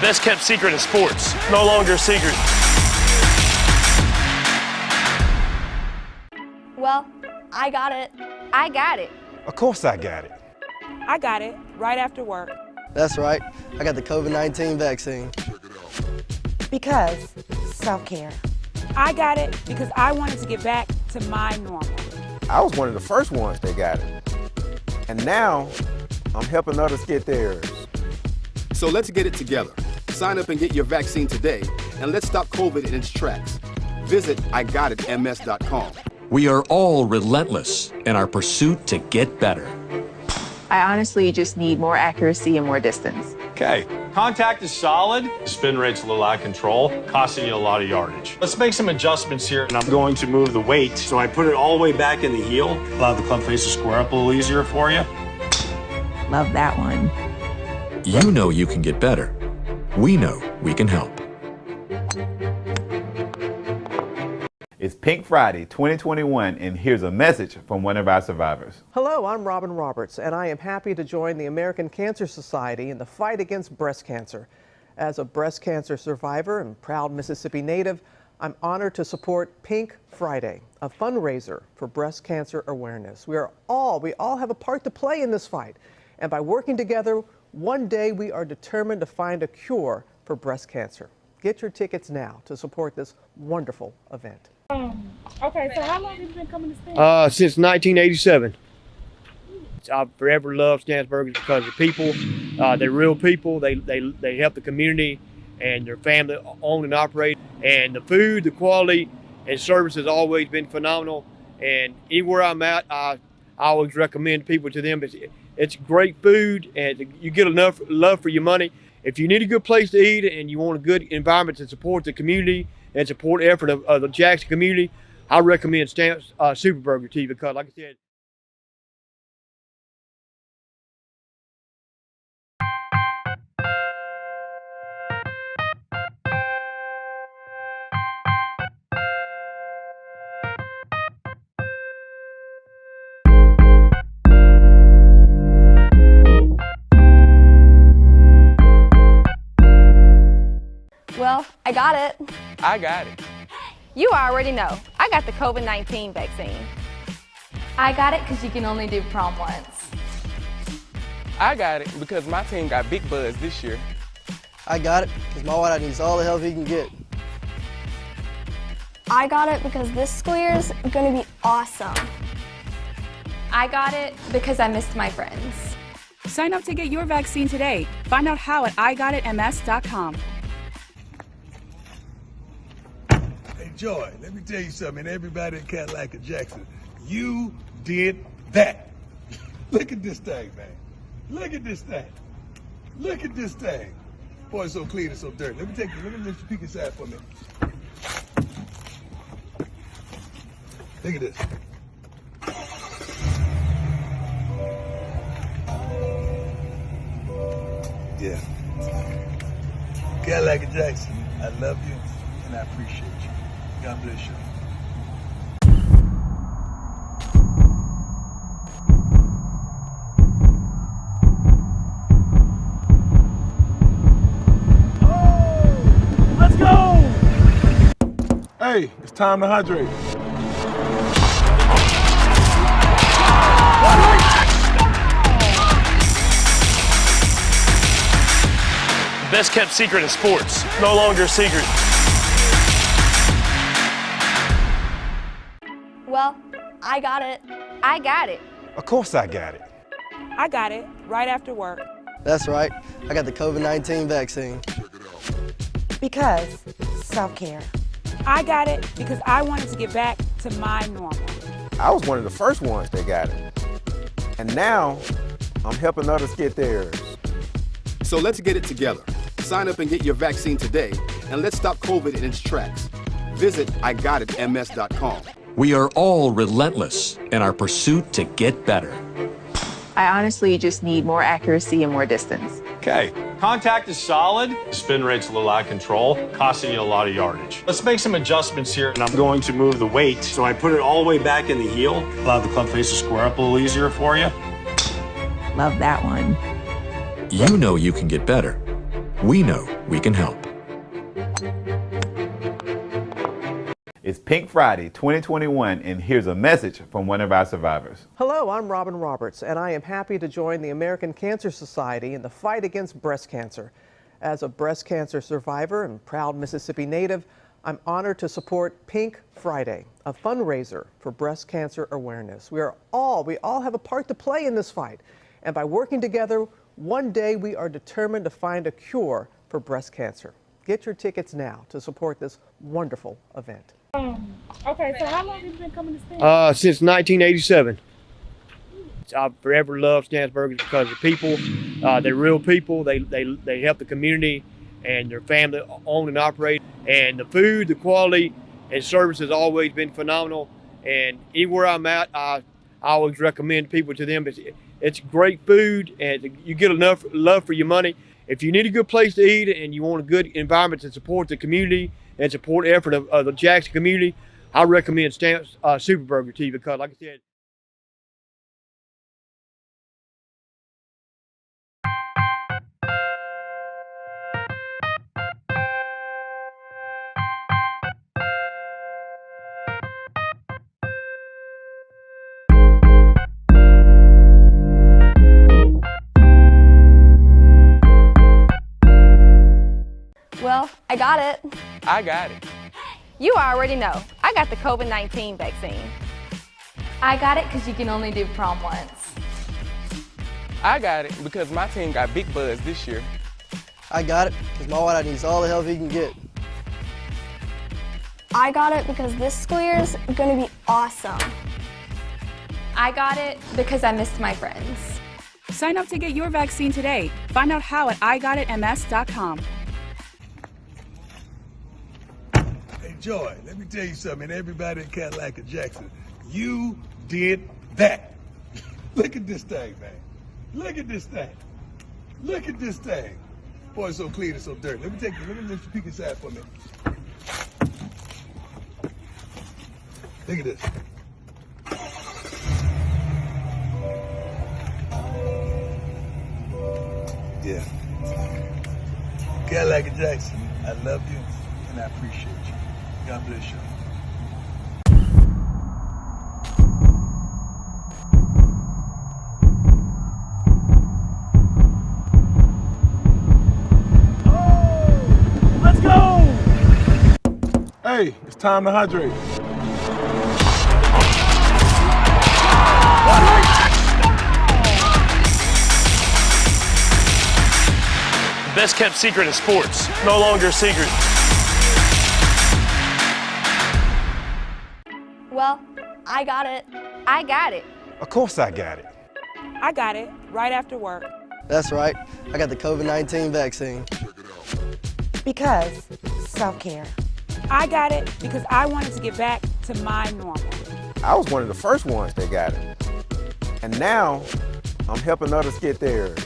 Best kept secret in sports. No longer a secret. Well, I got it. I got it. Of course I got it. I got it right after work. That's right. I got the COVID-19 vaccine. Because self-care. I got it because I wanted to get back to my normal. I was one of the first ones that got it. And now, I'm helping others get theirs. So let's get it together. Sign up and get your vaccine today, and let's stop COVID in its tracks. Visit IGotItMS.com. We are all relentless in our pursuit to get better. I honestly just need more accuracy and more distance. Okay. Contact is solid. Spin rate's a little out of control, costing you a lot of yardage. Let's make some adjustments here. And I'm going to move the weight. So I put it all the way back in the heel. Allow the club face to square up a little easier for you. Love that one. You know you can get better. We know we can help. It's Pink Friday 2021, and here's a message from one of our survivors. Hello, I'm Robin Roberts, and I am happy to join the American Cancer Society in the fight against breast cancer. As a breast cancer survivor and proud Mississippi native, I'm honored to support Pink Friday, a fundraiser for breast cancer awareness. We all have a part to play in this fight, and by working together, one day we are determined to find a cure for breast cancer. Get your tickets now to support this wonderful event. Okay, so how long have you been coming to Stan's? Since 1987. I've forever loved Stan's Burgers because the people, they're real people. They help the community and their family own and operate. And the food, the quality, and service has always been phenomenal. And anywhere I'm at, I always recommend people to them. It's great food, and you get enough love for your money. If you need a good place to eat and you want a good environment to support the community and support the effort of the Jackson community, I recommend Stan's Super Burger to you because, like I said, Well, I got it. I got it. You already know. I got the COVID-19 vaccine. I got it because you can only do prom once. I got it because my team got big buzz this year. I got it because my whiteout needs all the help he can get. I got it because this school year is going to be awesome. I got it because I missed my friends. Sign up to get your vaccine today. Find out how at IGotItMS.com. Hey, Joy, let me tell you something. Everybody in Cadillac and Jackson, you did that. Look at this thing, man. Look at this thing. Look at this thing. Boy, it's so clean and so dirty. Let me let you peek inside for a minute. Look at this. Yeah. Cadillac and Jackson, I love you and I appreciate you. God bless you. Let's go! Hey, it's time to hydrate. Best kept secret in sports. No longer a secret. Well, I got it. I got it. Of course I got it. I got it right after work. That's right. I got the COVID-19 vaccine. Because self-care. I got it because I wanted to get back to my normal. I was one of the first ones that got it. And now, I'm helping others get theirs. So let's get it together. Sign up and get your vaccine today, and let's stop COVID in its tracks. Visit IGotItMS.com. We are all relentless in our pursuit to get better. I honestly just need more accuracy and more distance. Okay. Contact is solid. Spin rate's a little out of control, costing you a lot of yardage. Let's make some adjustments here. And I'm going to move the weight. So I put it all the way back in the heel. Allow the club face to square up a little easier for you. Love that one. You know you can get better. We know we can help. It's Pink Friday 2021, and here's a message from one of our survivors. Hello, I'm Robin Roberts, and I am happy to join the American Cancer Society in the fight against breast cancer. As a breast cancer survivor and proud Mississippi native, I'm honored to support Pink Friday, a fundraiser for breast cancer awareness. We all have a part to play in this fight, and by working together, one day we are determined to find a cure for breast cancer. Get your tickets now to support this wonderful event. Okay, so how long have you been coming to Stand? Since 1987. I've forever loved Stan's Burgers because the people, they're real people. They help the community and their family own and operate. And the food, the quality, and service has always been phenomenal. And anywhere I'm at, I always recommend people to them. It's great food, and you get enough love for your money. If you need a good place to eat and you want a good environment to support the community and support the effort of the Jackson community, I recommend Stan's Super Burger to you because, like I said, Well, I got it. I got it. You already know. I got the COVID-19 vaccine. I got it because you can only do prom once. I got it because my team got big buzz this year. I got it because my white needs all the help he can get. I got it because this school year is going to be awesome. I got it because I missed my friends. Sign up to get your vaccine today. Find out how at igotitms.com. Hey, Joy, let me tell you something. Everybody in Cadillac and Jackson, you did that. Look at this thing, man. Look at this thing. Look at this thing. Boy, it's so clean and so dirty. Let me let you peek inside for a minute. Look at this. Yeah. Cadillac and Jackson, I love you and I appreciate you. God bless you. let's go! Hey, it's time to hydrate. Best kept secret in sports. No longer a secret. Well, I got it. I got it. Of course I got it. I got it right after work. That's right. I got the COVID-19 vaccine. Because self-care. I got it because I wanted to get back to my normal. I was one of the first ones that got it. And now, I'm helping others get theirs.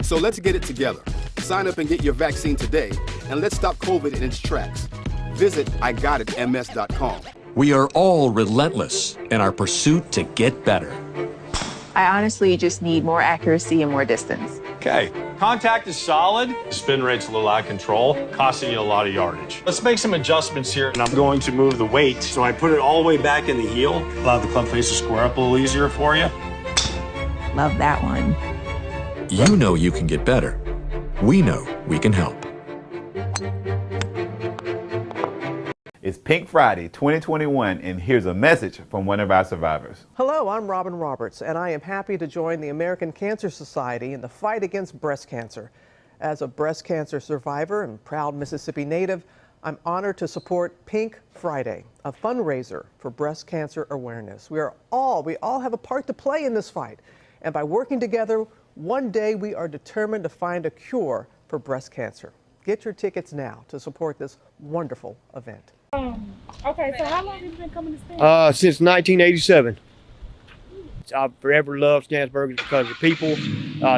So let's get it together. Sign up and get your vaccine today, and let's stop COVID in its tracks. Visit igotitms.com. We are all relentless in our pursuit to get better. I honestly just need more accuracy and more distance. Okay. Contact is solid. Spin rate's a little out of control, costing you a lot of yardage. Let's make some adjustments here. And I'm going to move the weight. So I put it all the way back in the heel. Allow the club face to square up a little easier for you. Love that one. You know you can get better. We know we can help. It's Pink Friday 2021, and here's a message from one of our survivors. Hello, I'm Robin Roberts, and I am happy to join the American Cancer Society in the fight against breast cancer. As a breast cancer survivor and proud Mississippi native, I'm honored to support Pink Friday, a fundraiser for breast cancer awareness. We all have a part to play in this fight, and by working together, one day we are determined to find a cure for breast cancer. Get your tickets now to support this wonderful event. Okay, so how long have you been coming to Stand? Since 1987. I've forever loved Stan's Burgers because the people,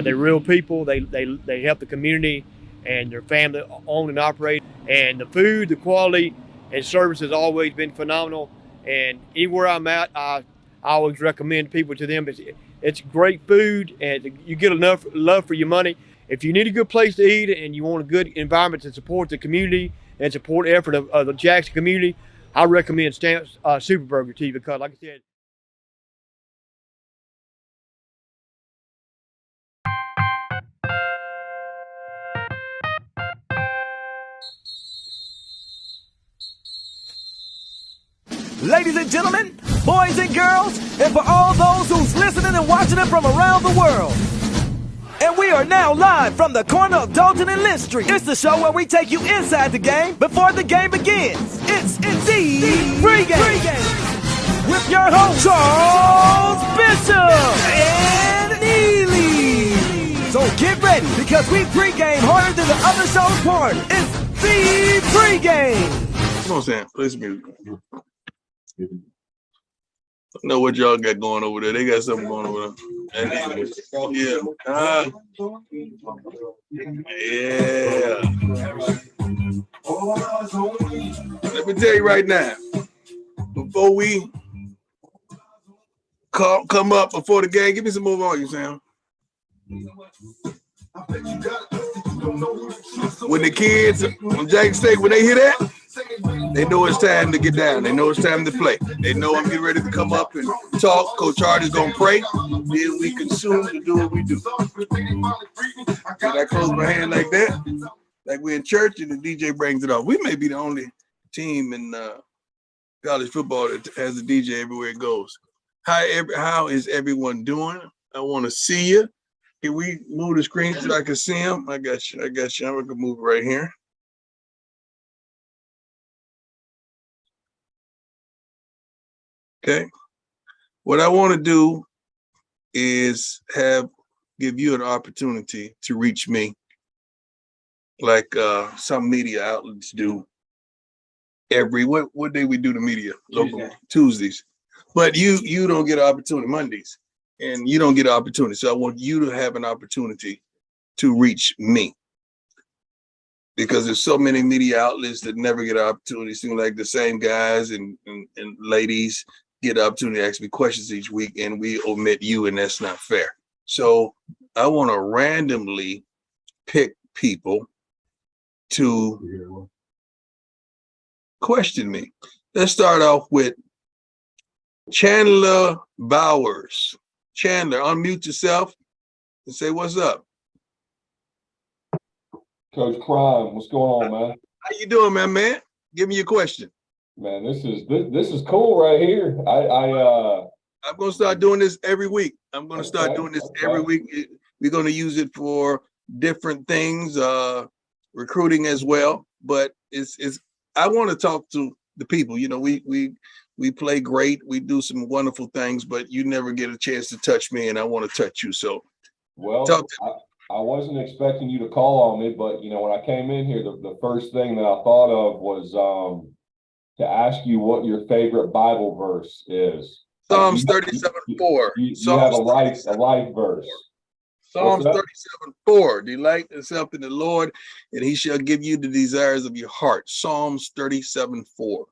they're real people. They help the community and their family own and operate. And the food, the quality, and service has always been phenomenal. And anywhere I'm at, I always recommend people to them. It's great food, and you get enough love for your money. if you need a good place to eat and you want a good environment to support the community and support the effort of the Jackson community, I recommend Stamps Super Burger to you because, like I said, Ladies and gentlemen, boys and girls, and for all those who's listening and watching it from around the world. And we are now live from the corner of Dalton and Lynch Street. It's the show where we take you inside the game before the game begins. It's the Pregame with your host, Charles Bishop and Neely. So get ready because we pregame harder than the other show's part. It's the Pregame. Come on, Sam. Play some music. I don't know what y'all got going over there. They got something going over there. Yeah. Yeah. Let me tell you right now, before we come up before the game, give me some more on you, Sam. When the kids on Jackson State, when they hear that, they know it's time to get down. They know it's time to play. They know I'm getting ready to come up and talk. Coach Hardy's gonna pray. Then we consume to do what we do. Did I close my hand like that? Like we're in church and the DJ brings it off. We may be the only team in college football that has a DJ everywhere it goes. How is everyone doing? I want to see you. Can we move the screen so I can see them? I got you. I'm gonna move it right here. Okay. What I want to do is give you an opportunity to reach me like some media outlets do every what day we do the media local Tuesdays. But you don't get an opportunity Mondays and you don't get an opportunity. So I want you to have an opportunity to reach me. Because there's so many media outlets that never get an opportunity. Seem like the same guys and ladies get the opportunity to ask me questions each week, and we omit you, and that's not fair. So I want to randomly pick people to question me. Let's start off with Chandler Bowers. Chandler, unmute yourself and say what's up. Coach Prime, what's going on, man? How you doing, man? Give me your question. Man, this is cool right here. I'm gonna start doing this every week. I'm gonna start doing this every week. We're gonna use it for different things, recruiting as well. But it's I want to talk to the people. You know, we play great. We do some wonderful things, but you never get a chance to touch me, and I want to touch you. So, well, I wasn't expecting you to call on me, but you know, when I came in here, the first thing that I thought of was to ask you what your favorite Bible verse is. Psalms 37:4. You have a life verse. Psalms 37:4. Delight yourself in the Lord, and he shall give you the desires of your heart. Psalms 37:4.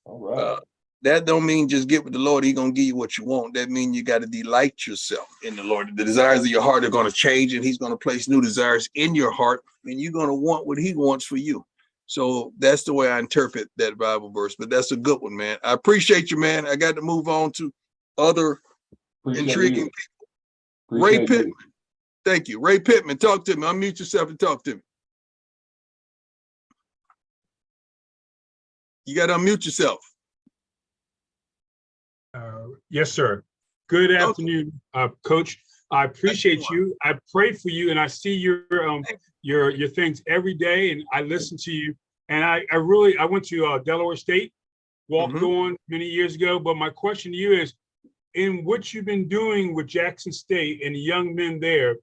All right. That don't mean just get with the Lord, he's gonna give you what you want. That means you got to delight yourself in the Lord. The desires of your heart are going to change, and he's going to place new desires in your heart, and you're going to want what he wants for you. So that's the way I interpret that Bible verse, but that's a good one, man. I appreciate you, man. I got to move on to other intriguing people. Ray Pittman. Thank you. Ray Pittman, talk to me. Unmute yourself and talk to me. You got to unmute yourself. Yes, sir. Good afternoon, Coach. I appreciate you. I pray for you, and I see your things every day, and I listen to you. And I went to Delaware State, walked on many years ago. But my question to you is, in what you've been doing with Jackson State and the young men there,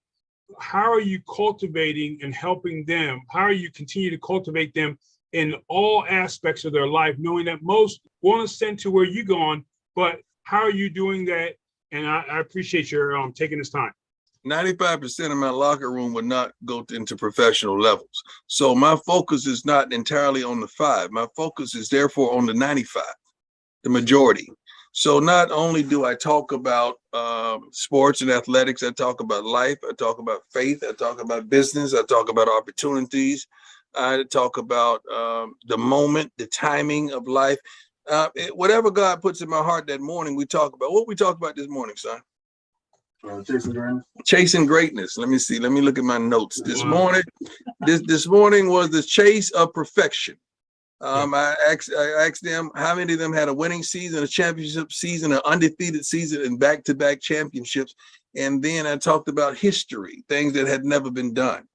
how are you cultivating and helping them? How are you continue to cultivate them in all aspects of their life, knowing that most won't ascend to where you're going, but how are you doing that? And I appreciate your taking this time. 95% of my locker room would not go into professional levels. So my focus is not entirely on the 5. My focus is therefore on the 95, the majority. So not only do I talk about sports and athletics, I talk about life, I talk about faith, I talk about business, I talk about opportunities, I talk about the moment, the timing of life. Whatever God puts in my heart that morning, we talk about. What we talk about this morning, son? Chasing greatness. Chasing greatness. Let me see. Let me look at my notes. This morning was the chase of perfection. I asked them how many of them had a winning season, a championship season, an undefeated season, and back-to-back championships. And then I talked about history, things that had never been done.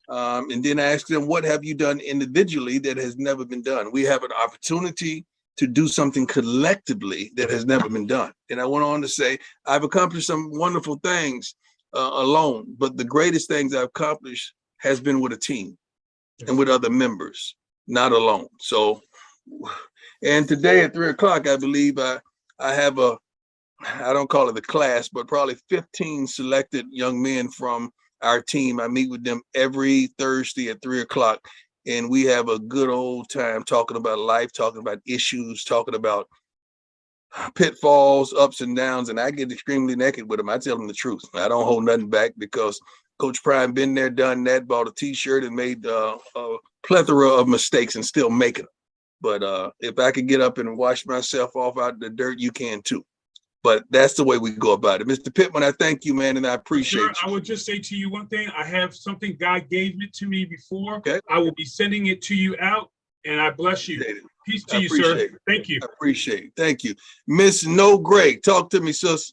And then I asked them, what have you done individually that has never been done? We have an opportunity to do something collectively that has never been done. And I went on to say, I've accomplished some wonderful things alone, but the greatest things I've accomplished has been with a team and with other members, not alone. So, and today at 3 o'clock, I believe I have I don't call it a class, but probably 15 selected young men from our team. I meet with them every Thursday at 3 o'clock. And we have a good old time talking about life, talking about issues, talking about pitfalls, ups and downs. And I get extremely naked with them. I tell them the truth. I don't hold nothing back because Coach Prime been there, done that, bought a t-shirt and made a plethora of mistakes and still making them. But if I could get up and wash myself off out of the dirt, you can too. But that's the way we go about it. Mr. Pittman, I thank you, man, and I appreciate you. I would just say to you one thing. I have something God gave it to me before. Okay. I will be sending it to you out, and I bless you. Peace to you, sir. Thank you. I appreciate it. Thank you. Miss No Gray, talk to me, sis.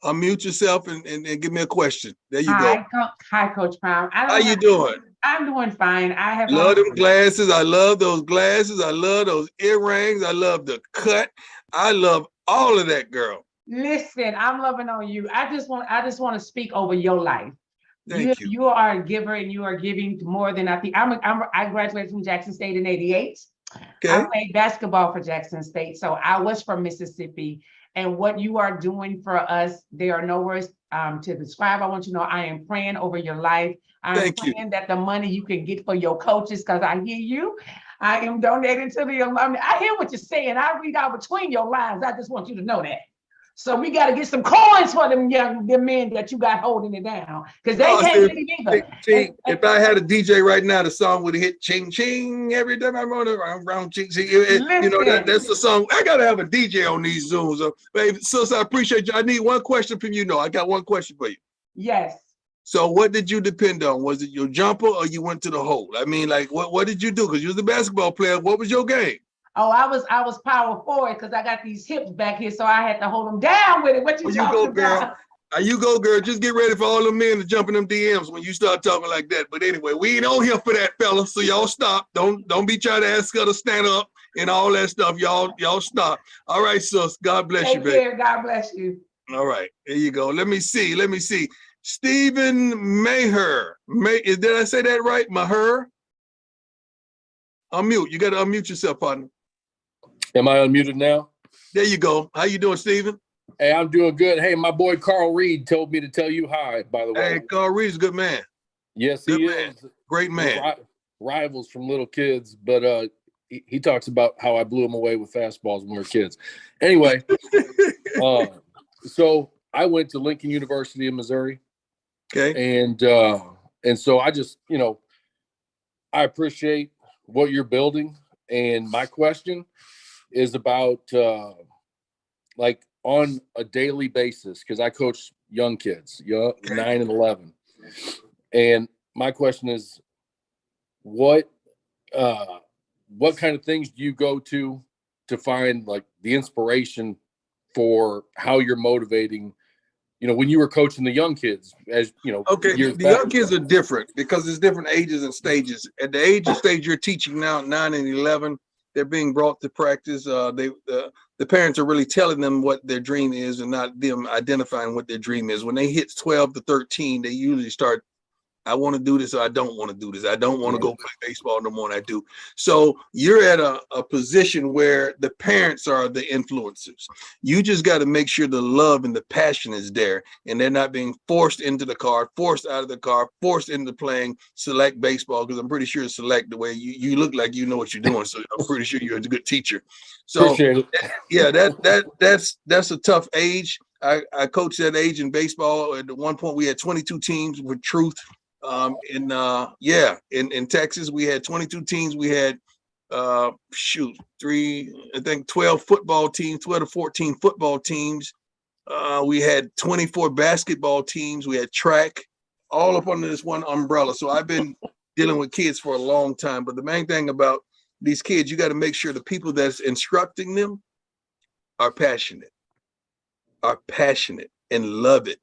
Unmute yourself and give me a question. There you go. Hi, Coach Prime. How you doing? I'm doing fine. I have love them glasses. I love those glasses. I love those earrings. I love the cut. I love all of that, girl. Listen, I'm loving on you. I just want to speak over your life. Thank you. You are a giver, and you are giving more than I think. I graduated from Jackson State in '88. Okay. I played basketball for Jackson State, so I was from Mississippi. And what you are doing for us, there are no words to describe. I want you to know I am praying over your life. I'm praying that the money you can get for your coaches, because I hear you. I am donating to the alumni. I hear what you're saying. I read out between your lines. I just want you to know that. So we got to get some coins for them men that you got holding it down, because they can't get it either. See, if I had a DJ right now, the song would hit ching ching every time I'm on around ching ching. You know, that's the song. I gotta have a DJ on these Zooms. Baby, sis, I appreciate you. I need one question from you. I got one question for you. Yes. So what did you depend on? Was it your jumper or you went to the hole? I mean, like, what did you do? Because you was a basketball player. What was your game? Oh, I was power forward because I got these hips back here, so I had to hold them down with it. What you talking about? You go, girl. Just get ready for all the men to jump in them DMs when you start talking like that. But anyway, we ain't on here for that, fella. So y'all stop. Don't be trying to ask her to stand up and all that stuff. Y'all stop. All right, sis. God bless you, baby. Take care. God bless you. All right, there you go. Let me see. Stephen Maher. Did I say that right? Maher? Unmute. You got to unmute yourself, partner. Am I unmuted now? There you go. How you doing, Stephen? Hey, I'm doing good. Hey, my boy Carl Reed told me to tell you hi, by the way. Hey, Carl Reed's a good man. Yes, he is. Great man. Rivals from little kids, but he talks about how I blew him away with fastballs when we were kids. Anyway, so I went to Lincoln University in Missouri. Okay. And so I just, I appreciate what you're building. And my question is about like on a daily basis, because I coach young kids, 9 and 11. And my question is, what kind of things do you go to find like the inspiration for how you're motivating, when you were coaching the young kids, as Okay, the young kids are different because there's different ages and stages. At the age and stage you're teaching now, 9 and 11, they're being brought to practice. The parents are really telling them what their dream is and not them identifying what their dream is. When they hit 12 to 13, they usually start I want to do this or I don't want to do this. I don't want to go play baseball no more than I do. So you're at a position where the parents are the influencers. You just got to make sure the love and the passion is there and they're not being forced into the car, forced out of the car, forced into playing select baseball, because I'm pretty sure select the way you look like you know what you're doing. So I'm pretty sure you're a good teacher. So Appreciate it. Yeah, that's a tough age. I coached that age in baseball. At one point we had 22 teams with Truth. In Texas, we had 22 teams. We had 12 football teams, 12 to 14 football teams. We had 24 basketball teams. We had track, all up under this one umbrella. So I've been dealing with kids for a long time. But the main thing about these kids, you got to make sure the people that's instructing them are passionate and love it.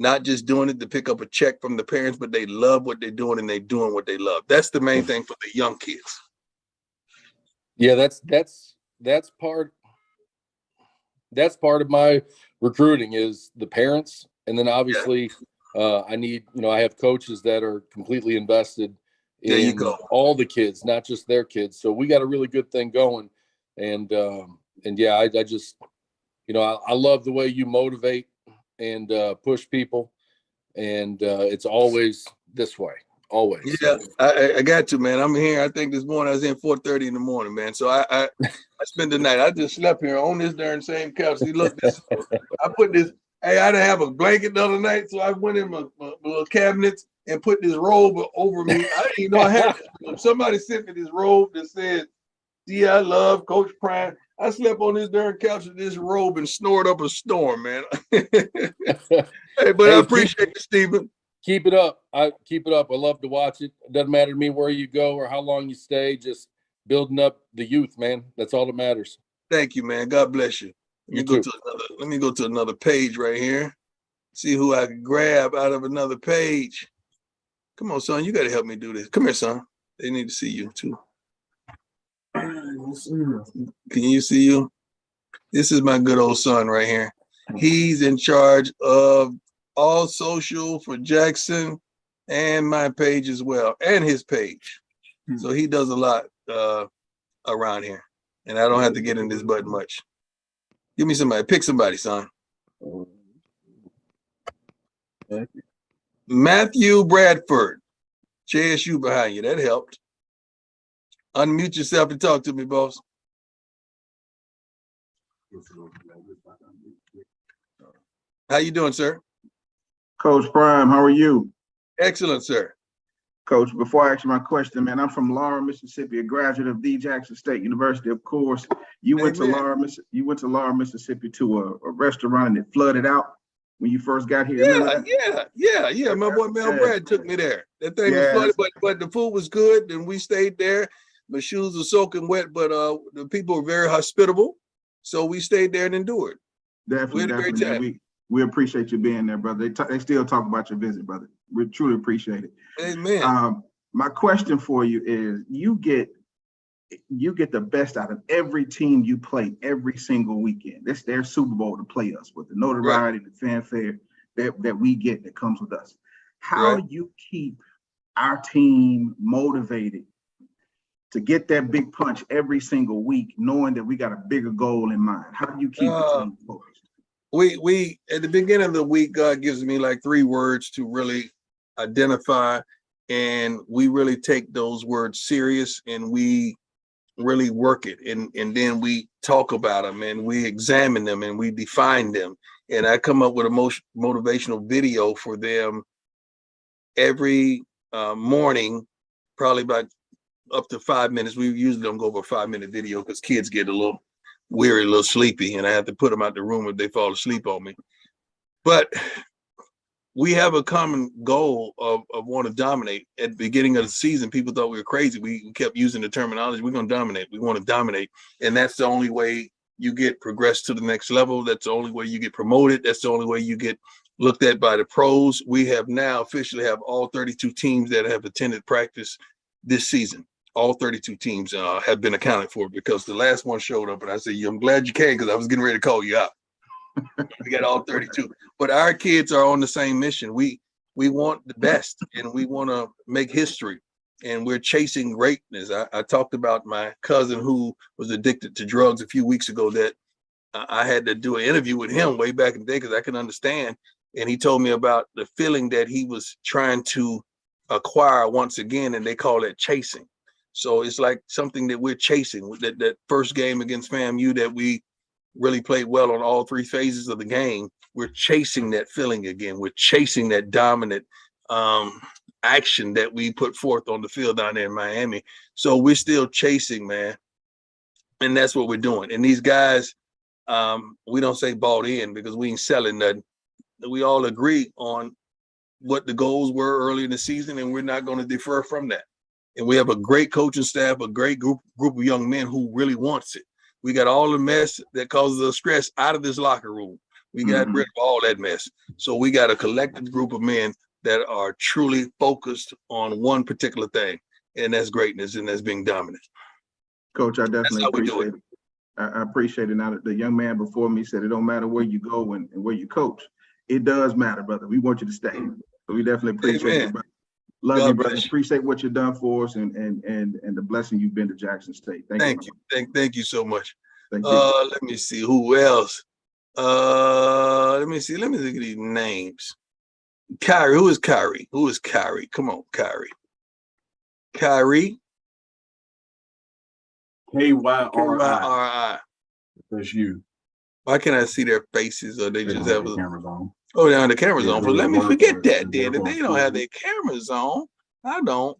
Not just doing it to pick up a check from the parents, but they love what they're doing and they're doing what they love. That's the main thing for the young kids. Yeah, that's part of my recruiting is the parents. And then obviously I have coaches that are completely invested in all the kids, not just their kids. So we got a really good thing going. And I just, I love the way you motivate and push people, and it's always this way, always. Yeah, I got to, man. I'm here. I think this morning I was in 4:30 in the morning, man. So I spent the night. I just slept here on this darn same couch. See, look, I put this. Hey, I didn't have a blanket the other night, so I went in my little cabinets and put this robe over me. I didn't even know I had it. Somebody sent me this robe that said, "See, I love Coach Prime." I slept on this darn couch with this robe and snored up a storm, man. Hey, but I appreciate it, Stephen. Keep it up. I love to watch it. It doesn't matter to me where you go or how long you stay, just building up the youth, man. That's all that matters. Thank you, man. God bless you. Let me go to another page right here. See who I can grab out of another page. Come on, son. You got to help me do this. Come here, son. They need to see you too. Can you see you? This is my good old son right here. He's in charge of all social for Jackson and my page as well, and his page. So he does a lot around here, and I don't have to get in this button much. Give me somebody. Pick somebody, son. Matthew Bradford. JSU behind you. That helped. Unmute yourself and talk to me, boss. How you doing, sir? Coach Prime, how are you? Excellent, sir. Coach, before I ask you my question, man, I'm from Laura, Mississippi, a graduate of the Jackson State University, of course. You went to Laura, Mississippi to a restaurant and it flooded out when you first got here. Yeah. My boy Mel Brad took me there. That thing was flooded, but the food was good and we stayed there. My shoes were soaking wet, but the people were very hospitable. So we stayed there and endured. Definitely, we had a great time. We appreciate you being there, brother. They still talk about your visit, brother. We truly appreciate it. Amen. My question for you is, you get the best out of every team you play every single weekend. It's their Super Bowl to play us with the notoriety, the fanfare that we get that comes with us. How do you keep our team motivated to get that big punch every single week, knowing that we got a bigger goal in mind? How do you keep the team focused? We at the beginning of the week, God gives me like 3 words to really identify, and we really take those words serious and we really work it, and then we talk about them and we examine them and we define them. And I come up with a motivational video for them every morning, probably about up to 5 minutes. We usually don't go over a 5-minute video because kids get a little weary, a little sleepy, and I have to put them out the room if they fall asleep on me. But we have a common goal of want to dominate. At the beginning of the season, people thought we were crazy. We kept using the terminology, we're going to dominate. We want to dominate. And that's the only way you get progressed to the next level. That's the only way you get promoted. That's the only way you get looked at by the pros. We have now officially have all 32 teams that have attended practice this season. All 32 teams have been accounted for, because the last one showed up and I said, I'm glad you came, because I was getting ready to call you out. We got all 32. But our kids are on the same mission. We we want the best and we want to make history, and we're chasing greatness. I talked about my cousin who was addicted to drugs a few weeks ago, that I had to do an interview with him way back in the day because I couldn't understand. And he told me about the feeling that he was trying to acquire once again, and they call it chasing. So it's like something that we're chasing. That first game against FAMU that we really played well on all three phases of the game, we're chasing that feeling again. We're chasing that dominant action that we put forth on the field down there in Miami. So we're still chasing, man. And that's what we're doing. And these guys, we don't say bought in because we ain't selling nothing. We all agree on what the goals were early in the season, and we're not going to defer from that. And we have a great coaching staff, a great group of young men who really wants it. We got all the mess that causes us stress out of this locker room. We got rid of all that mess. So we got a collective group of men that are truly focused on one particular thing, and that's greatness, and that's being dominant. Coach, I definitely appreciate it. I appreciate it. Now, the young man before me said it don't matter where you go and where you coach. It does matter, brother. We want you to stay. So we definitely appreciate it, brother. Love you, brother. Appreciate what you've done for us and the blessing you've been to Jackson State. Thank you. Thank you so much. Thank you. Let me see who else. Let me see. Let me look at these names. Kyrie. Who is Kyrie? Who is Kyrie? Come on, Kyrie. Kyrie. K-Y-R-I. That's you. Why can't I see their faces, or they just have the cameras on? Oh, they're on the cameras on. But let me forget that then. If they don't have their cameras on, I don't.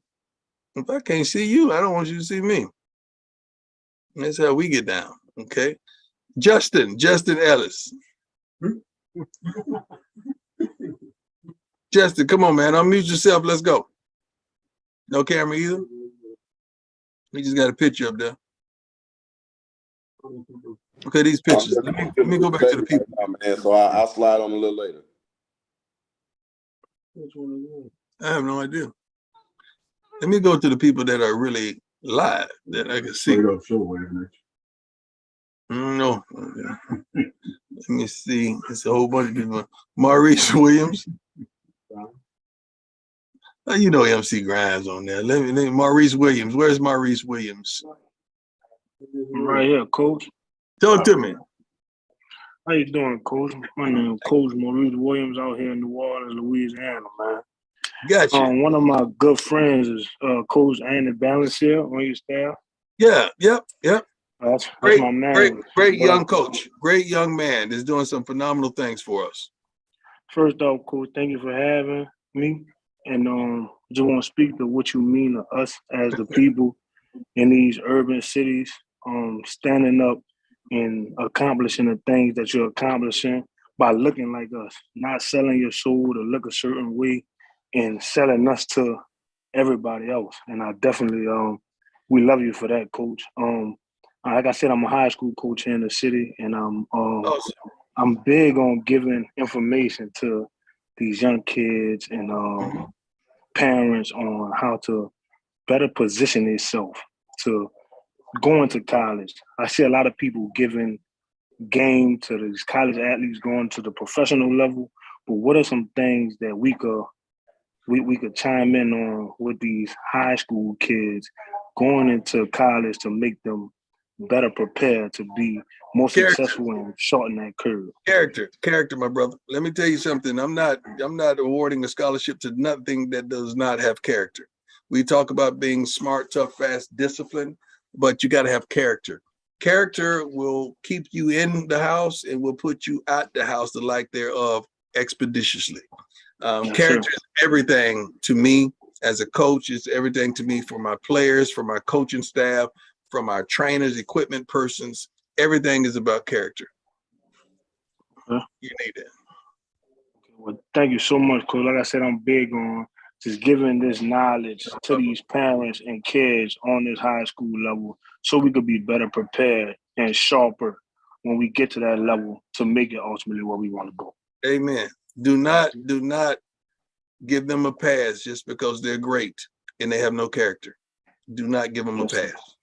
If I can't see you, I don't want you to see me. That's how we get down. Okay. Justin Ellis. Justin, come on, man. Unmute yourself. Let's go. No camera either. We just got a picture up there. Okay, these pictures. Let me go back to the people. Man, so I'll slide on a little later. I have no idea. Let me go to the people that are really live that I can see. No. Let me see. It's a whole bunch of people. Maurice Williams. Oh, you know MC Grimes on there. Let me Maurice Williams. Where's Maurice Williams? Right here, Coach. Talk to me. How you doing, Coach? My name is Coach Maurice Williams out here in New Orleans, Louisiana, man. Gotcha. One of my good friends is Coach Andy Balancier on your staff. Yeah, yep. That's Great, my man. Great young coach. Great young man is doing some phenomenal things for us. First off, Coach, thank you for having me. And just want to speak to what you mean to us as the people in these urban cities, standing up and accomplishing the things that you're accomplishing by looking like us, not selling your soul to look a certain way and selling us to everybody else. And I definitely, we love you for that, Coach. Like I said, I'm a high school coach here in the city, and I'm big on giving information to these young kids and parents on how to better position themselves to going to college. I see a lot of people giving game to these college athletes going to the professional level, but what are some things that we could chime in on with these high school kids going into college to make them better prepared to be more successful and shorten that curve? Character, my brother. Let me tell you something. I'm not awarding a scholarship to nothing that does not have character. We talk about being smart, tough, fast, disciplined, but you got to have character. Character will keep you in the house and will put you out the house, the like thereof, expeditiously. Character is everything to me as a coach. It's everything to me for my players, for my coaching staff, from our trainers, equipment persons. Everything is about character. You need it. Well, thank you so much, Coach. Like I said, I'm big on just giving this knowledge to these parents and kids on this high school level so we could be better prepared and sharper when we get to that level to make it ultimately where we want to go. Amen. Do not give them a pass just because they're great and they have no character. Do not give them a pass.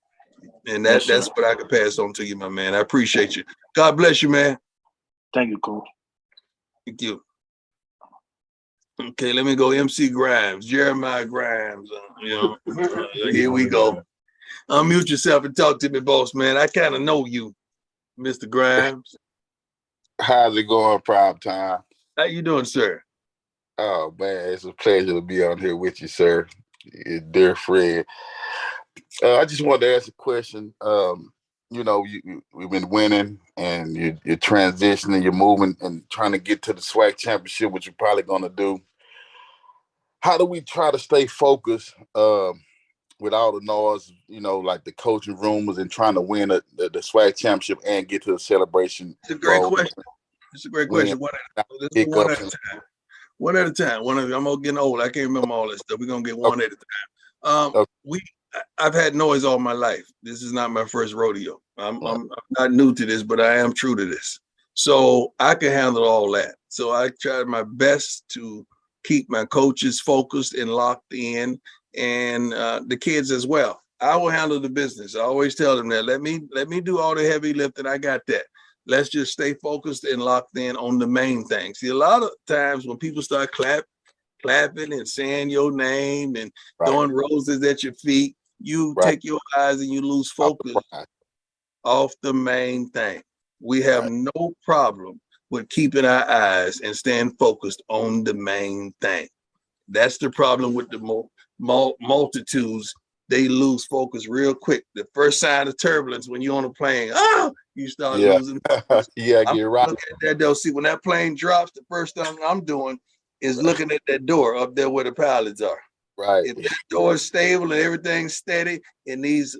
And that's what I could pass on to you, my man. I appreciate you. God bless you, man. Thank you, Coach. Thank you. Okay, let me go. MC Grimes, Jeremiah Grimes. Here we go. Unmute yourself and talk to me, boss man. I kind of know you, Mr. Grimes. How's it going, Prime Time? How you doing, sir? Oh man, it's a pleasure to be on here with you, sir. Your dear friend. I just wanted to ask a question. We've been winning, and you're transitioning, you're moving, and trying to get to the SWAC championship, which you're probably going to do. How do we try to stay focused with all the noise, like the coaching rumors and trying to win the SWAC championship and get to the celebration? It's a great question. It's a great question. One at a time. One at a time. I'm getting old. I can't remember all that stuff. We're gonna get one at a time. I've had noise all my life. This is not my first rodeo. I'm not new to this, but I am true to this. So I can handle all that. So I tried my best to keep my coaches focused and locked in, and the kids as well. I will handle the business. I always tell them that. Let me do all the heavy lifting. I got that. Let's just stay focused and locked in on the main thing. See, a lot of times when people start clapping and saying your name and throwing roses at your feet, you take your eyes and you lose focus off the main thing. We have no problem with keeping our eyes and staying focused on the main thing. That's the problem with the multitudes. They lose focus real quick. The first sign of turbulence when you're on a plane, you start losing focus. Get right. Look at that though. See, when that plane drops, the first thing I'm doing is looking at that door up there where the pilots are. Right. If that door is stable and everything's steady, and these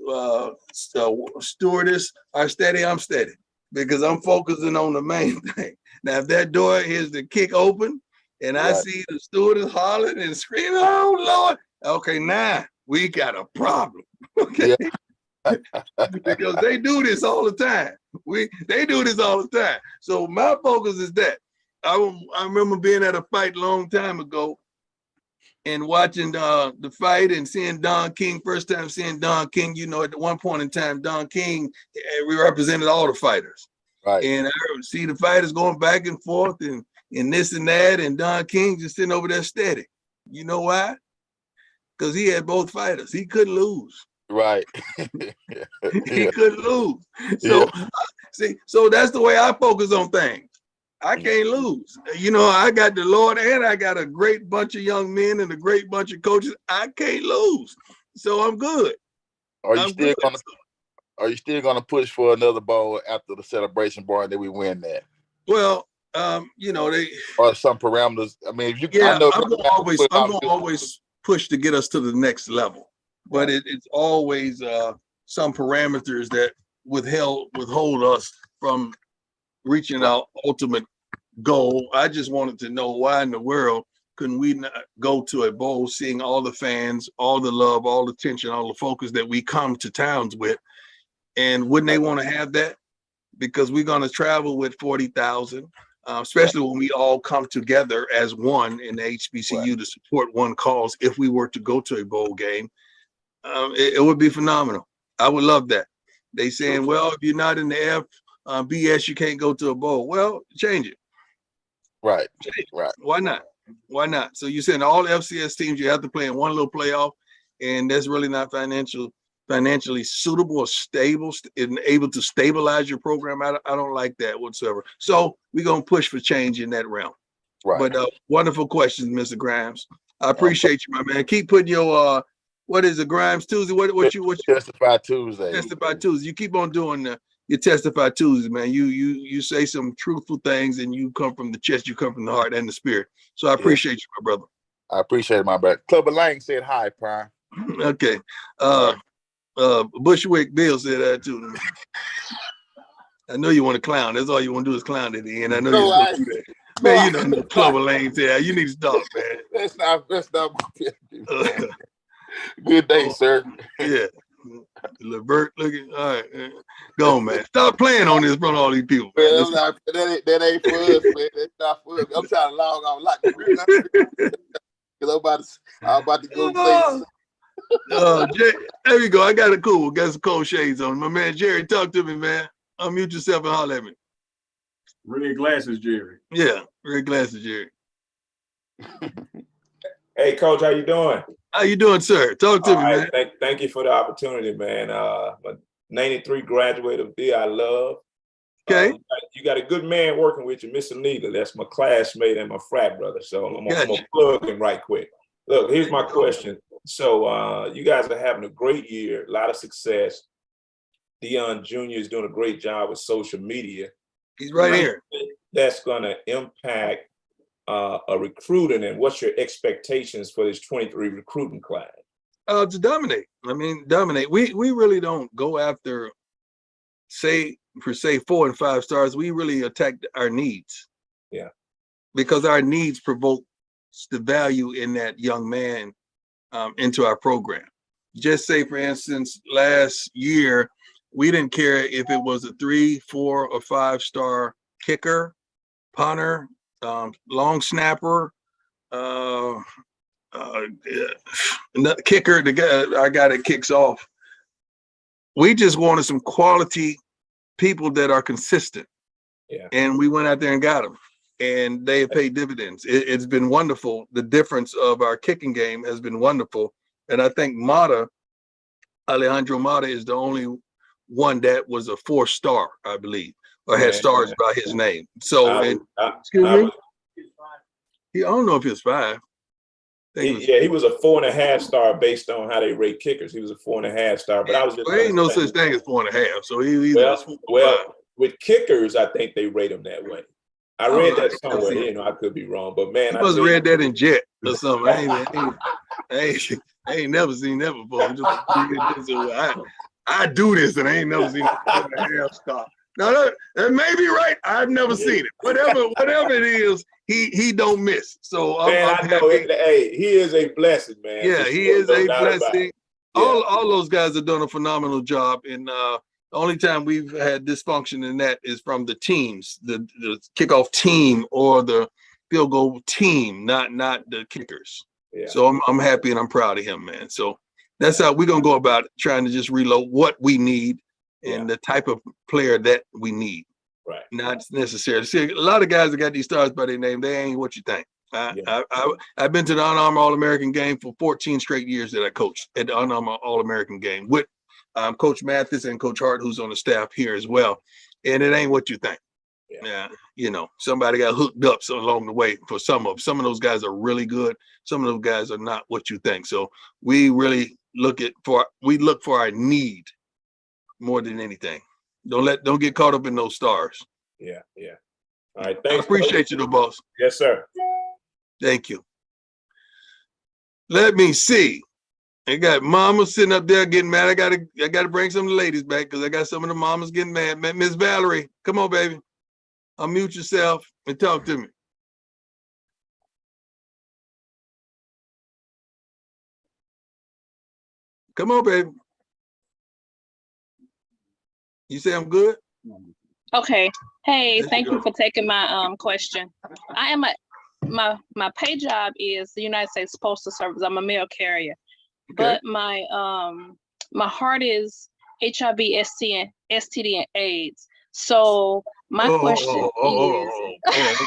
stewardess are steady, I'm steady because I'm focusing on the main thing. Now, if that door is to kick open, and I see the stewardess hollering and screaming, "Oh Lord!" Okay, now we got a problem. Okay, because they do this all the time. They do this all the time. So my focus is that. I remember being at a fight a long time ago and watching the fight and seeing Don King. First time seeing Don King, at one point in time, Don King, we represented all the fighters. Right. And I see the fighters going back and forth and this and that, and Don King just sitting over there steady. You know why? Because he had both fighters. He couldn't lose. Right. He couldn't lose. So so that's the way I focus on things. I can't lose. I got the Lord and I got a great bunch of young men and a great bunch of coaches. I can't lose. So I'm good. Are you still gonna push for another bowl after the celebration bar that we win that? Well, they or some parameters. I mean, if you I'm gonna always push to get us to the next level. But it's always some parameters that withhold us from reaching our ultimate goal. I just wanted to know why in the world couldn't we not go to a bowl, seeing all the fans, all the love, all the attention, all the focus that we come to towns with, and wouldn't they want to have that? Because we're going to travel with 40,000, especially when we all come together as one in the HBCU to support one cause. If we were to go to a bowl game, it would be phenomenal. I would love that. They saying, well, if you're not in the BS, you can't go to a bowl. Well, change it. Right. Right. Why not? Why not? So you're saying all FCS teams you have to play in one little playoff, and that's really not financially suitable or stable and able to stabilize your program. I don't like that whatsoever. So we're gonna push for change in that realm. Right. But wonderful questions, Mr. Grimes. I appreciate you, my man. Keep putting your what is it, Grimes Tuesday? What you Testify Tuesday. Testify Tuesday. You keep on doing your Testify Tuesday, man. You say some truthful things, and you come from the chest, you come from the heart and the spirit. So I appreciate you, my brother. I appreciate it, my brother. Clubber Lang said hi, Prime. Okay. Bushwick Bill said that too. I know you want to clown. That's all you want to do is clown at the end. I know you're supposed to do that. Man, you know Clubber Lang said you need to stop, man. That's not Good day, sir. Yeah. Levert looking. All right. Go on, man. Stop playing on this in front of all these people. Man, that ain't for us, man. That's not for us. I'm trying to log off like because I'm about to go play. There we go. I got some cold shades on. My man Jerry, talk to me, man. Unmute yourself and holler at me. Red glasses, Jerry. Yeah, red glasses, Jerry. Hey, Coach, how you doing? How you doing, sir? Talk to me, man. Thank you for the opportunity, man. My 93 graduate of DI Love. Okay. You got a good man working with you, Miss Anita. That's my classmate and my frat brother. So I'm gonna plug him right quick. Look, here's my question. So you guys are having a great year, a lot of success. Dion Jr. is doing a great job with social media. He's right here. That's gonna impact a recruiting, and what's your expectations for this 23 recruiting class? To dominate. I mean, dominate. We really don't go after, say, per se, 4 and 5 stars. We really attack our needs. Yeah. Because our needs provoke the value in that young man into our program. Just say, for instance, last year, we didn't care if it was a 3, 4, or 5 star kicker, punter, long snapper, kicker, our guy that kicks off. We just wanted some quality people that are consistent. Yeah. And we went out there and got them, and they have paid dividends. It's been wonderful. The difference of our kicking game has been wonderful. And I think Alejandro Mata is the only one that was a 4-star, I believe, or had stars by his name. So, excuse me? I don't know if he was 5. He was a 4.5 star based on how they rate kickers. He was a 4.5 star, but I was just. There ain't no such thing as 4.5. So he's well, with kickers, I think they rate them that way. I read that somewhere. You know, I could be wrong, but man, I must have read that in Jet or something. I ain't never seen that before. I do this, and I ain't never seen a 4.5 star. No, that may be right. I've never seen it. Whatever it is, he don't miss. So man, I know. Hey, he is a blessing, man. Yeah, he is a blessing. All those guys have done a phenomenal job. And the only time we've had dysfunction in that is from the teams, the kickoff team or the field goal team, not the kickers. Yeah. So I'm happy and I'm proud of him, man. So that's how we're gonna go about trying to just reload what we need and the type of player that we need. Right. Not necessarily. See, a lot of guys that got these stars by their name, they ain't what you think. I've been to the Under Armour All-American game for 14 straight years that I coached at the Under Armour All-American game with Coach Mathis and Coach Hart, who's on the staff here as well. And it ain't what you think. Yeah, you know, somebody got hooked up along the way for some of those guys are really good. Some of those guys are not what you think. So we really look for our need more than anything. Don't get caught up in those stars. Yeah. All right, thanks. I appreciate you, though, boss. Yes, sir. Thank you. Let me see. I got mama sitting up there getting mad. I gotta bring some of the ladies back because I got some of the mamas getting mad. Miss Valerie, come on, baby. Unmute yourself and talk to me. Come on, baby. You say I'm good? Okay. Hey, thank you for taking my question. I am my pay job is the United States Postal Service. I'm a mail carrier. Okay. But my heart is HIV, STD, and AIDS. So my question is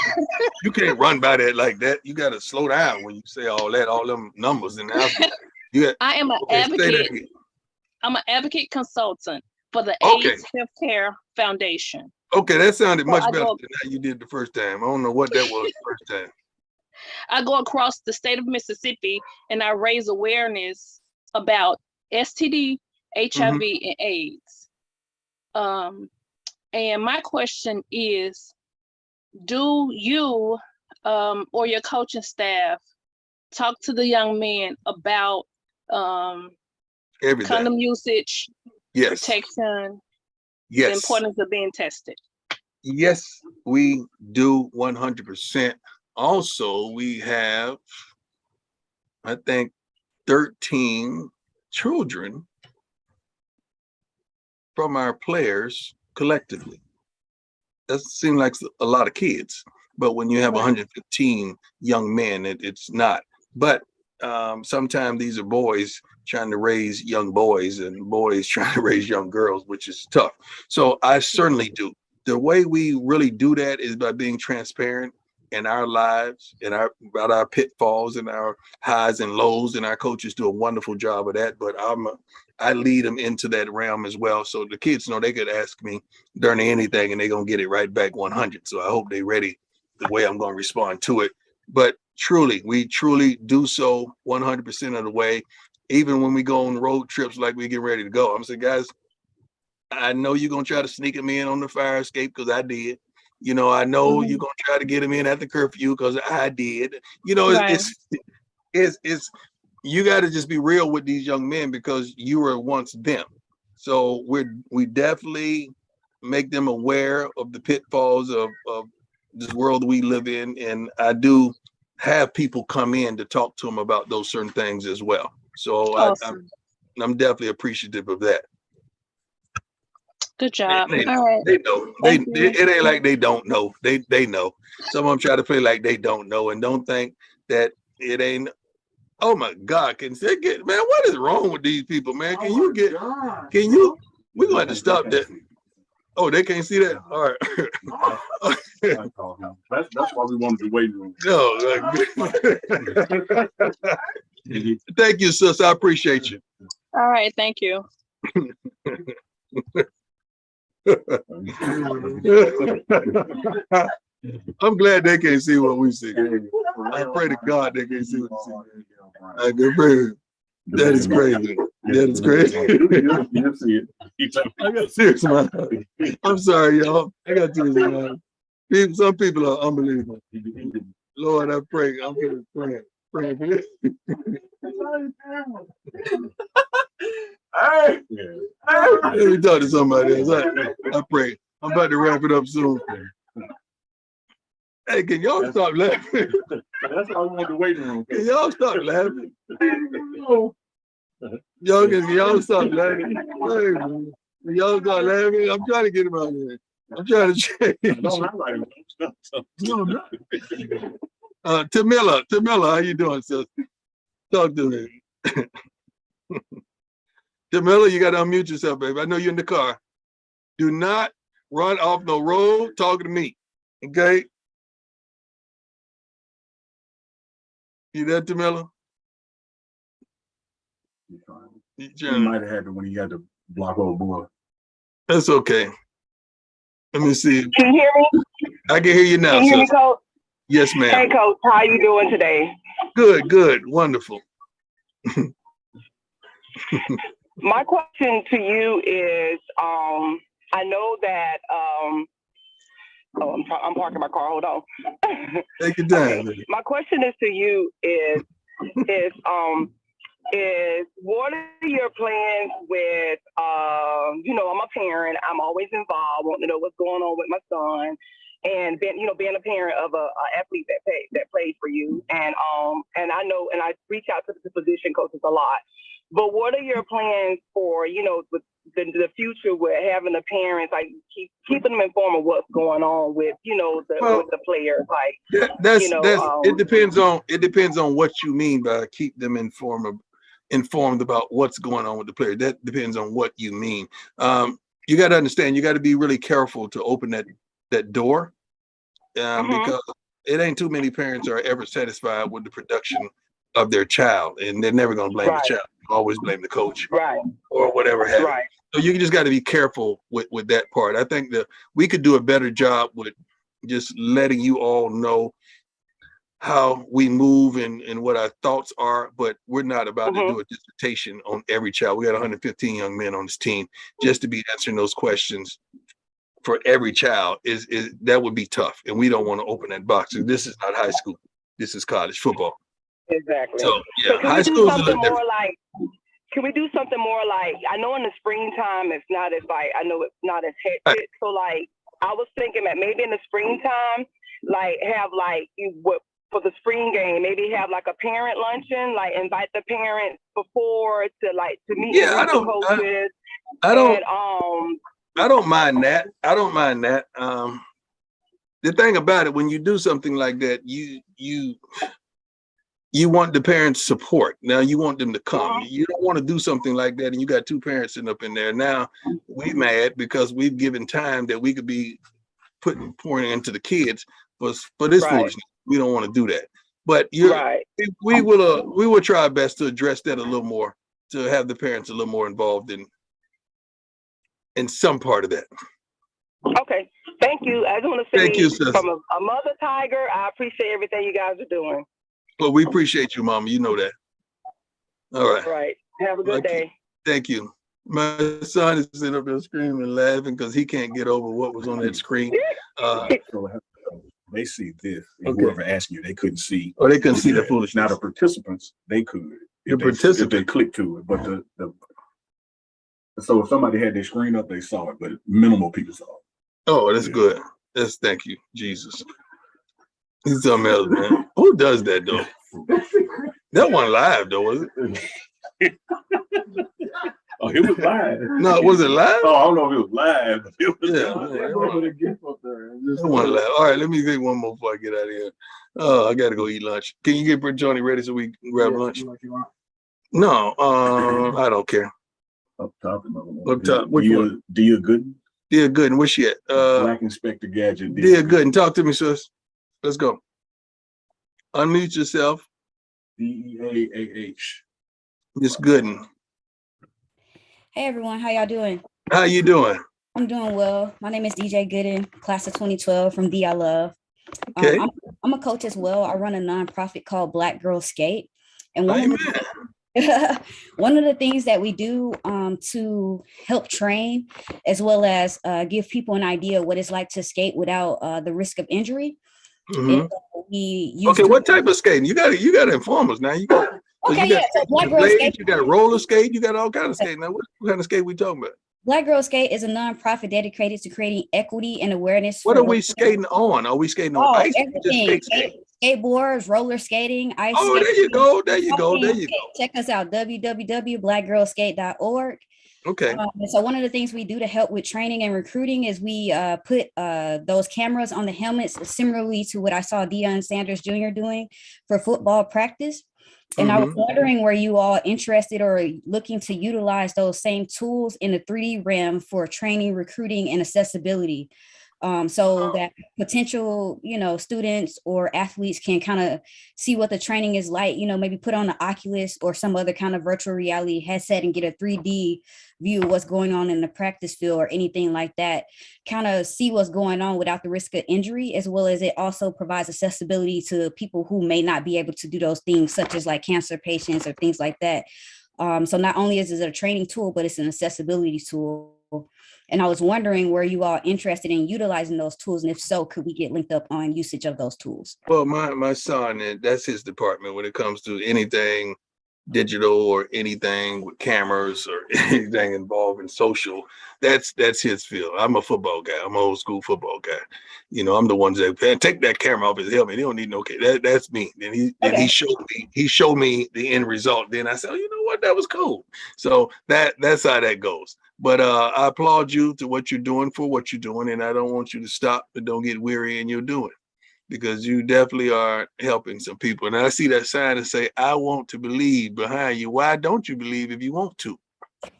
you can't run by that like that. You gotta slow down when you say all them numbers and I am an advocate. I'm an advocate consultant for the AIDS Healthcare Foundation. Okay, that sounded much better than how you did the first time. I don't know what that was the first time. I go across the state of Mississippi and I raise awareness about STD, HIV, and AIDS. And my question is, do you or your coaching staff talk to the young men about condom usage, protection, the importance of being tested? Yes, we do 100%. Also, we have, I think, 13 children from our players collectively. That seems like a lot of kids, but when you have 115 young men, it's not. But sometimes these are boys trying to raise young boys and boys trying to raise young girls, which is tough. So I certainly do. The way we really do that is by being transparent in our lives, about our pitfalls and our highs and lows, and our coaches do a wonderful job of that. But I lead them into that realm as well, so the kids know they could ask me during anything, and they're gonna get it right back 100. So I hope they're ready the way I'm gonna respond to it. But truly, we truly do so 100% of the way. Even when we go on road trips, like we get ready to go, I'm saying, guys, I know you're gonna try to sneak them in on the fire escape because I did. You know, I know you're gonna try to get them in at the curfew because I did. You know, it's you got to just be real with these young men because you were once them. So we definitely make them aware of the pitfalls of this world we live in, and I do have people come in to talk to them about those certain things as well. So Awesome. I'm definitely appreciative of that. Good job. They All right. know. It ain't like they don't know. They know. Some of them try to play like they don't know and don't think that it ain't. Oh my God! Man, what is wrong with these people, man? Can you? We're gonna have to stop that. Oh, they can't see that. All right. That's why we wanted to wait room. No. Thank you, sis. I appreciate you. All right. Thank you. I'm glad they can't see what we see. I pray to God they can't see what we see. I can pray. That is crazy. That is crazy. I got tears in my eyes. I'm sorry, y'all. I got tears in my eyes. Some people are unbelievable. Lord, I pray. I'm going to pray for this. Hey, let me talk to somebody else. I pray. I'm about to wrap it up soon. Hey, can y'all stop laughing? That's why I wanted to wait room. Can y'all stop laughing? Y'all stop laughing. Hey, y'all stop laughing. I'm trying to get him out of here. I'm trying to change. No, I'm not. Tamila, how you doing, sister? Talk to me. Tamila, you got to unmute yourself, baby. I know you're in the car. Do not run off no road talking to me, okay? You there, Tamila? You might have had it when he had to block old boy. That's okay. Let me see. Can you hear me? I can hear you now. Can you hear me, Coach? Yes, ma'am. Hey, Coach, how you doing today? Good, wonderful. My question to you is, I know that, I'm parking my car, hold on. Take your time. Okay. My question is to you is what are your plans with, I'm a parent, I'm always involved, want to know what's going on with my son, and being a parent of a athlete that plays for you, and I know, and I reach out to the position coaches a lot. But what are your plans for, with the future with having the parents, like keeping them informed of what's going on with, with the players, like it depends on what you mean by keep them informed about what's going on with the player. That depends on what you mean. You got to understand, you got to be really careful to open that door, because it ain't too many parents are ever satisfied with the production of their child, and they're never going to blame the child. Always blame the coach, or whatever have you. So you just got to be careful with that part. I think that we could do a better job with just letting you all know how we move and what our thoughts are, but we're not about to do a dissertation on every child. We got 115 young men on this team. Just to be answering those questions for every child is that would be tough, and we don't want to open that box. This is not high school. This is college football. Exactly. So yeah, high school is a little different. Can we do something more like, I know in the springtime it's not as hectic. So like I was thinking that maybe in the springtime, like have for the spring game, maybe have like a parent luncheon, like invite the parents before to meet with the coaches. I don't mind that. The thing about it, when you do something like that, you want the parents' support. Now you want them to come. You don't want to do something like that and you got two parents sitting up in there. Now we mad because we've given time that we could be pouring into the kids, for this foolishness. We don't want to do that. But we will try our best to address that a little more, to have the parents a little more involved in some part of that. Okay, thank you. I just want to say, thank you, sis. From a mother tiger, I appreciate everything you guys are doing. Well, we appreciate you, Mama. You know that. All right. All right. Have a good day. Thank you. My son is sitting up there screaming and laughing because he can't get over what was on that screen. They see this. Whoever asked you, they couldn't see. Oh, they couldn't see the foolishness. Now the participants, they could. If they click to it, but so if somebody had their screen up, they saw it, but minimal people saw it. Oh, that's good. Thank you, Jesus. He's something else, man. Who does that though? That wasn't live though, was it? Oh, it was live. No, was it live? Oh, I don't know if it was live. It was That wasn't live. All right, let me think one more before I get out of here. Oh, I gotta go eat lunch. Can you get Johnny ready so we can grab lunch? No, I don't care. Up top. Up top. Dia Gooden. Dia Gooden. Where's she at? Black Inspector Gadget. Dia Gooden. Talk to me, sis. Let's go. Unmute yourself. DEAAH. Miss Gooden. Hey everyone, how y'all doing? How you doing? I'm doing well. My name is DJ Gooden, class of 2012 from D I Love. Okay. I'm a coach as well. I run a nonprofit called Black Girl Skate. And one of the things that we do to help train, as well as give people an idea of what it's like to skate without the risk of injury. Mm-hmm. Okay, what type of skating? You got to inform us now. So Black Girl Skate. You got roller skate. You got all kinds of skating. Now, what kind of skate we talking about? Black Girl Skate is a nonprofit dedicated to creating equity and awareness. What are we skating on? Are we skating on ice? Everything. Skateboards, roller skating, ice. Oh, skating. there you go. There you go. There you go. Check us out, www.blackgirlskate.org. Okay. So one of the things we do to help with training and recruiting is we put those cameras on the helmets, similarly to what I saw Deion Sanders Jr. doing for football practice. And I was wondering, were you all interested or looking to utilize those same tools in the 3D realm for training, recruiting, and accessibility? So that potential, students or athletes can kind of see what the training is like, maybe put on the Oculus or some other kind of virtual reality headset and get a 3D view of what's going on in the practice field or anything like that, kind of see what's going on without the risk of injury, as well as it also provides accessibility to people who may not be able to do those things, such as like cancer patients or things like that. So not only is it a training tool, but it's an accessibility tool. And I was wondering, were you all interested in utilizing those tools? And if so, could we get linked up on usage of those tools? Well, my son, that's his department when it comes to anything digital or anything with cameras or anything involved in social. That's his field. I'm a football guy. I'm an old school football guy. I'm the one that take that camera off his helmet. He don't need no camera. That's me. Then he showed me the end result. Then I said, oh, you know what? That was cool. So that's how that goes. But I applaud you to what you're doing for what you're doing, and I don't want you to stop and don't get weary in your doing, because you definitely are helping some people. And I see that sign that say, I want to believe behind you. Why don't you believe if you want to?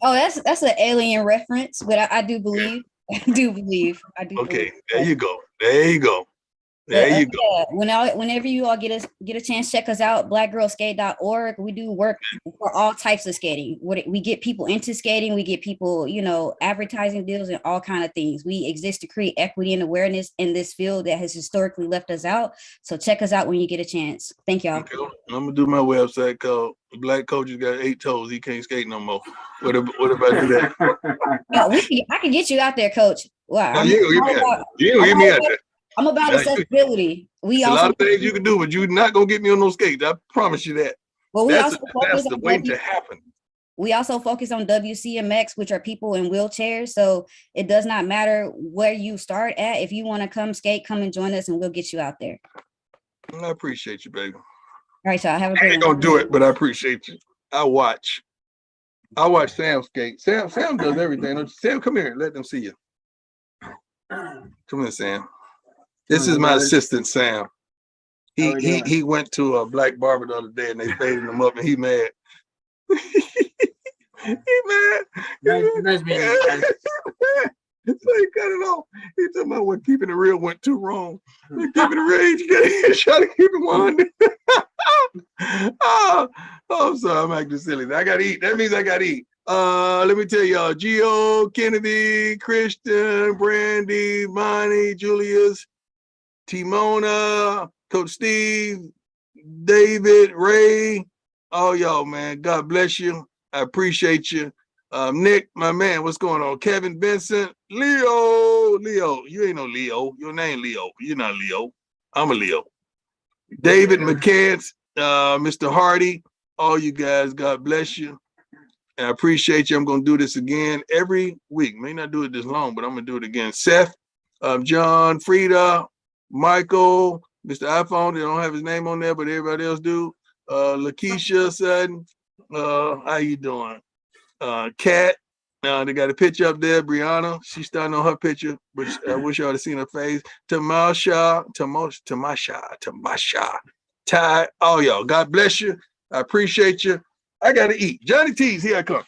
Oh, that's an alien reference, but I do believe. I do believe. Okay, there you go. There you go. There you go. Yeah. Whenever you all get a chance, check us out, blackgirlskate.org. We do work for all types of skating. We get people into skating. We get people, advertising deals and all kind of things. We exist to create equity and awareness in this field that has historically left us out. So check us out when you get a chance. Thank y'all. Okay. I'm gonna do my website called Black Coach has got 8 toes. He can't skate no more. What if I do that? I can get you out there, Coach. Wow. You get me out there. I'm about accessibility. There's a lot of things you can do, but you're not gonna get me on those skates. I promise you that. Well, that's the way to happen. We also focus on WCMX, which are people in wheelchairs. So it does not matter where you start at. If you want to come skate, come and join us, and we'll get you out there. I appreciate you, baby. All right, y'all. Have a great night. I ain't gonna do it, but I appreciate you. I watch Sam skate. Sam does everything. Sam, come here. Let them see you. Come here, Sam. This is my assistant, Sam. He went to a black barber the other day and they faded him up and he mad. He mad. Nice meeting you guys. So he cut it off. He talking about what keeping it real went too wrong. Keeping it real, try to keep it 100. Oh, I'm sorry, I'm acting silly. I gotta eat. That means I gotta eat. Let me tell y'all, Gio, Kennedy, Christian, Brandy, Bonnie, Julius, Timona, Coach Steve, David, Ray, all y'all, man. God bless you. I appreciate you. Nick, my man, what's going on? Kevin Vincent, Leo, you ain't no Leo. Your name Leo. You're not Leo. I'm a Leo. David McCants, Mr. Hardy, all you guys, God bless you. And I appreciate you. I'm going to do this again every week. May not do it this long, but I'm going to do it again. Seth, John, Frida, Michael, Mr. iPhone, they don't have his name on there, but everybody else do. Lakeisha Sutton, how you doing? Kat, they got a picture up there. Brianna, she's starting on her picture, which I wish y'all had seen her face. Tamasha, Ty, all y'all. God bless you. I appreciate you. I got to eat. Johnny T's, here I come.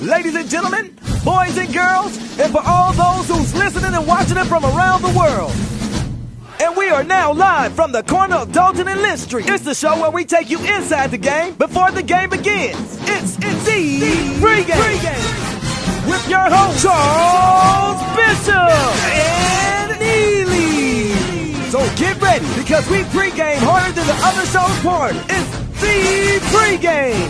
Ladies and gentlemen, boys and girls, and for all those who's listening and watching it from around the world. And we are now live from the corner of Dalton and Lynch Street. It's the show where we take you inside the game before the game begins. It's the Pregame with your host, Charles Bishop and Neely. So get ready because we pregame harder than the other show's part. It's the Pregame.